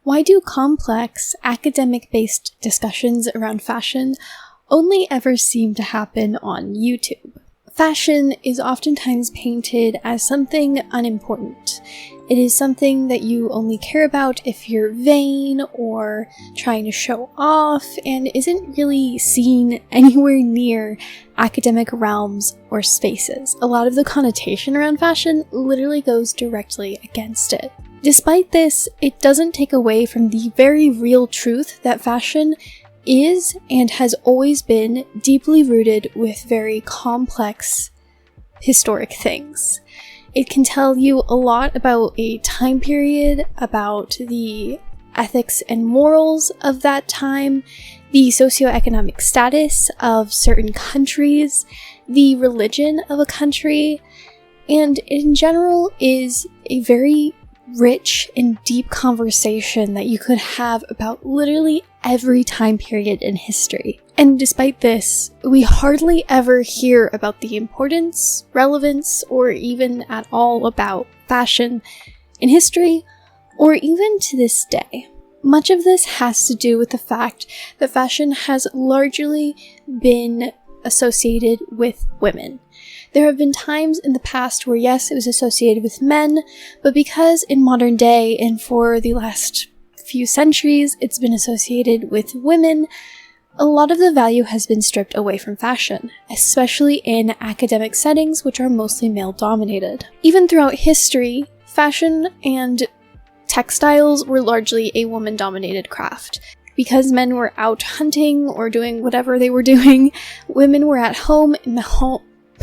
Why do complex, academic-based discussions around fashion only ever seem to happen on YouTube? Fashion is oftentimes painted as something unimportant. It is something that you only care about if you're vain or trying to show off, and isn't really seen anywhere near academic realms or spaces. A lot of the connotation around fashion literally goes directly against it. Despite this, it doesn't take away from the very real truth that fashion is and has always been deeply rooted with very complex historic things. It can tell you a lot about a time period, about the ethics and morals of that time, the socioeconomic status of certain countries, the religion of a country, and in general is a very rich and deep conversation that you could have about literally every time period in history. And despite this, we hardly ever hear about the importance, relevance, or even at all about fashion in history, or even to this day. Much of this has to do with the fact that fashion has largely been associated with women. There have been times in the past where yes, it was associated with men, but because in modern day and for the last few centuries it's been associated with women, a lot of the value has been stripped away from fashion, especially in academic settings which are mostly male-dominated. Even throughout history, fashion and textiles were largely a woman-dominated craft. Because men were out hunting or doing whatever they were doing, women were at home in the home.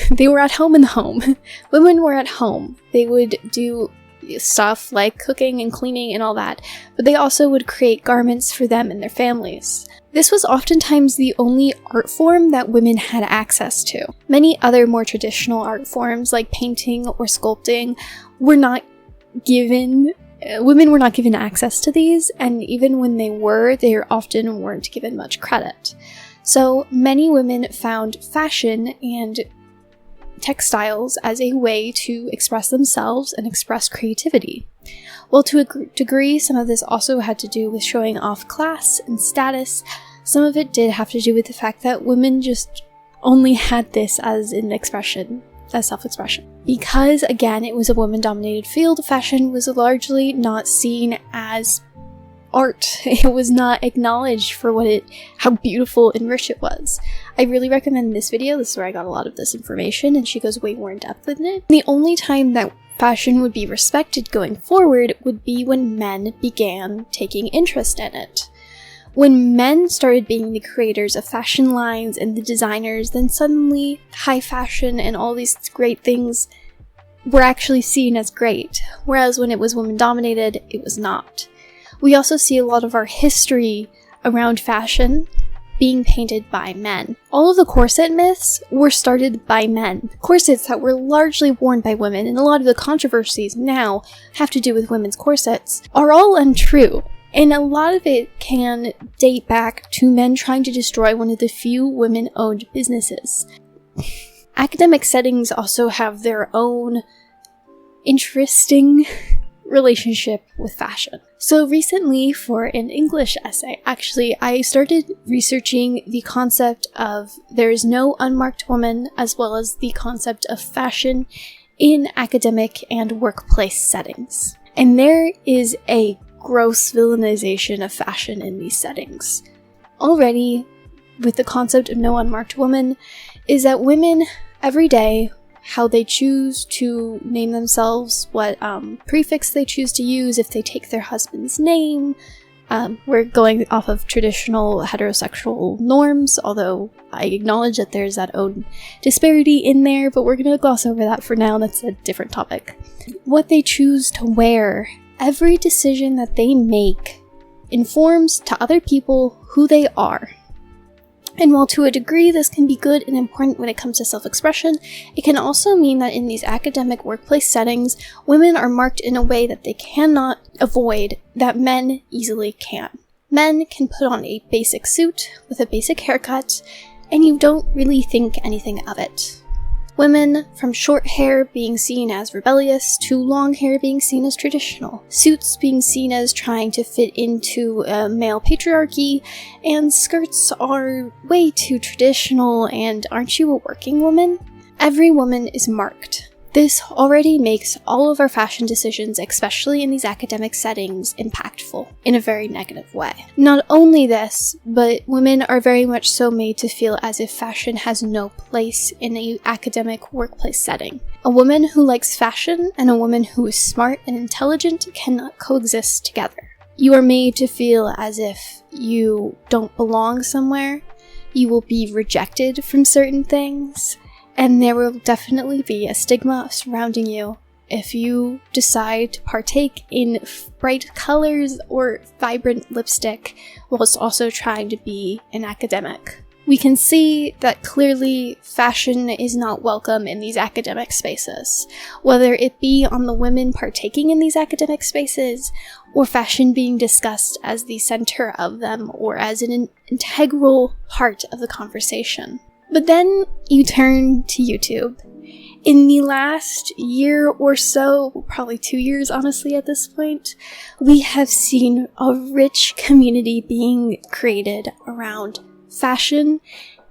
They were at home in the home. Women were at home. They would do stuff like cooking and cleaning and all that, but they also would create garments for them and their families. This was oftentimes the only art form that women had access to. Many other more traditional art forms like painting or sculpting were not given. Women were not given access to these, and even when they often weren't given much credit. So many women found fashion and textiles as a way to express themselves and express creativity. While to a degree, some of this also had to do with showing off class and status, some of it did have to do with the fact that women just only had this as an expression, as self-expression. Because, again, it was a woman-dominated field, fashion was largely not seen as art. It was not acknowledged for how beautiful and rich it was. I really recommend this video. This is where I got a lot of this information, and she goes way more in depth with it. The only time that fashion would be respected going forward would be when men began taking interest in it. When men started being the creators of fashion lines and the designers, then suddenly high fashion and all these great things were actually seen as great, whereas when it was women-dominated, it was not. We also see a lot of our history around fashion being painted by men. All of the corset myths were started by men. Corsets that were largely worn by women, and a lot of the controversies now have to do with women's corsets, are all untrue. And a lot of it can date back to men trying to destroy one of the few women-owned businesses. Academic settings also have their own interesting relationship with fashion. So recently, for an English essay, actually, I started researching the concept of there is no unmarked woman, as well as the concept of fashion in academic and workplace settings. And there is a gross villainization of fashion in these settings. Already, with the concept of no unmarked woman, is that women every day, how they choose to name themselves, what prefix they choose to use, if they take their husband's name. We're going off of traditional heterosexual norms, although I acknowledge that there's that own disparity in there, but we're going to gloss over that for now. That's a different topic. What they choose to wear, every decision that they make informs to other people who they are. And while to a degree this can be good and important when it comes to self-expression, it can also mean that in these academic workplace settings, women are marked in a way that they cannot avoid that men easily can. Men can put on a basic suit with a basic haircut, and you don't really think anything of it. Women, from short hair being seen as rebellious to long hair being seen as traditional, suits being seen as trying to fit into a male patriarchy, and skirts are way too traditional and aren't you a working woman? Every woman is marked. This already makes all of our fashion decisions, especially in these academic settings, impactful in a very negative way. Not only this, but women are very much so made to feel as if fashion has no place in an academic workplace setting. A woman who likes fashion and a woman who is smart and intelligent cannot coexist together. You are made to feel as if you don't belong somewhere, you will be rejected from certain things, and there will definitely be a stigma surrounding you if you decide to partake in bright colors or vibrant lipstick whilst also trying to be an academic. We can see that clearly fashion is not welcome in these academic spaces, whether it be on the women partaking in these academic spaces, or fashion being discussed as the center of them or as an integral part of the conversation. But then you turn to YouTube. In the last year or so, probably 2 years honestly at this point, we have seen a rich community being created around fashion,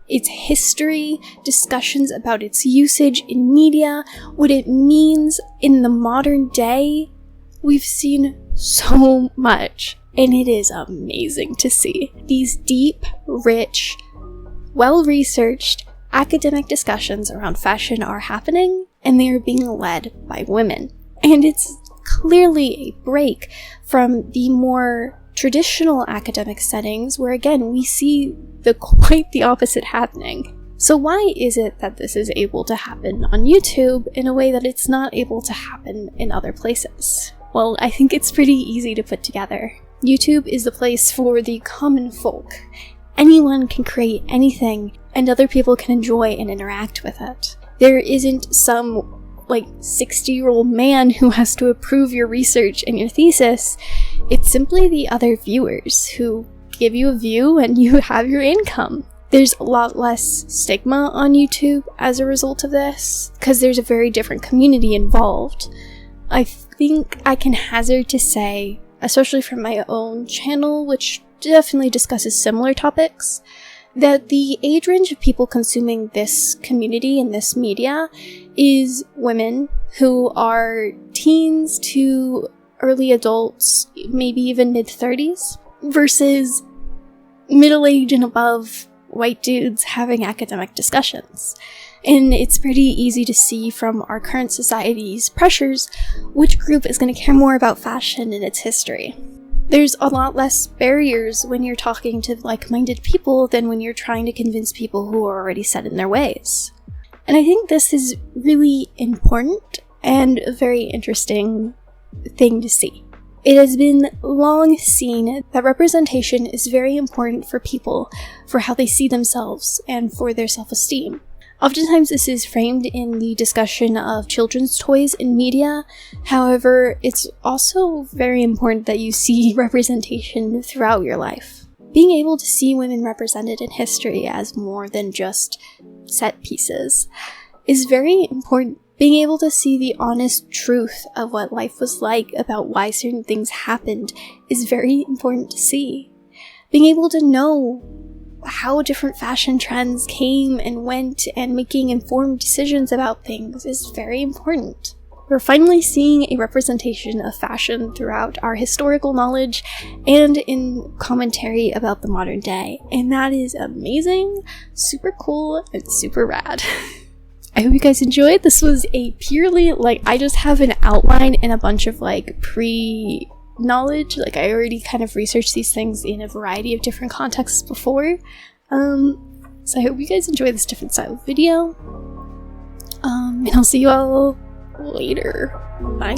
its history, discussions about its usage in media, what it means in the modern day. We've seen so much, and it is amazing to see. These deep, rich, well-researched academic discussions around fashion are happening, and they are being led by women. And it's clearly a break from the more traditional academic settings where, again, we see quite the opposite happening. So why is it that this is able to happen on YouTube in a way that it's not able to happen in other places? Well, I think it's pretty easy to put together. YouTube is the place for the common folk. Anyone can create anything, and other people can enjoy and interact with it. There isn't some, 60-year-old man who has to approve your research and your thesis. It's simply the other viewers who give you a view and you have your income. There's a lot less stigma on YouTube as a result of this, because there's a very different community involved. I think I can hazard to say, especially from my own channel, which definitely discusses similar topics, that the age range of people consuming this community and this media is women who are teens to early adults, maybe even mid-30s, versus middle-age and above white dudes having academic discussions. And it's pretty easy to see from our current society's pressures which group is going to care more about fashion and its history. There's a lot less barriers when you're talking to like-minded people than when you're trying to convince people who are already set in their ways. And I think this is really important and a very interesting thing to see. It has been long seen that representation is very important for people, for how they see themselves and for their self-esteem. Oftentimes this is framed in the discussion of children's toys in media. However, it's also very important that you see representation throughout your life. Being able to see women represented in history as more than just set pieces is very important. Being able to see the honest truth of what life was like, about why certain things happened, is very important to see. Being able to know how different fashion trends came and went and making informed decisions about things is very important. We're finally seeing a representation of fashion throughout our historical knowledge and in commentary about the modern day, and that is amazing, super cool, and super rad. I hope you guys enjoyed. This was a purely, I just have an outline and a bunch of, pre-knowledge. I already kind of researched these things in a variety of different contexts before. So I hope you guys enjoy this different style of video. And I'll see you all later. Bye.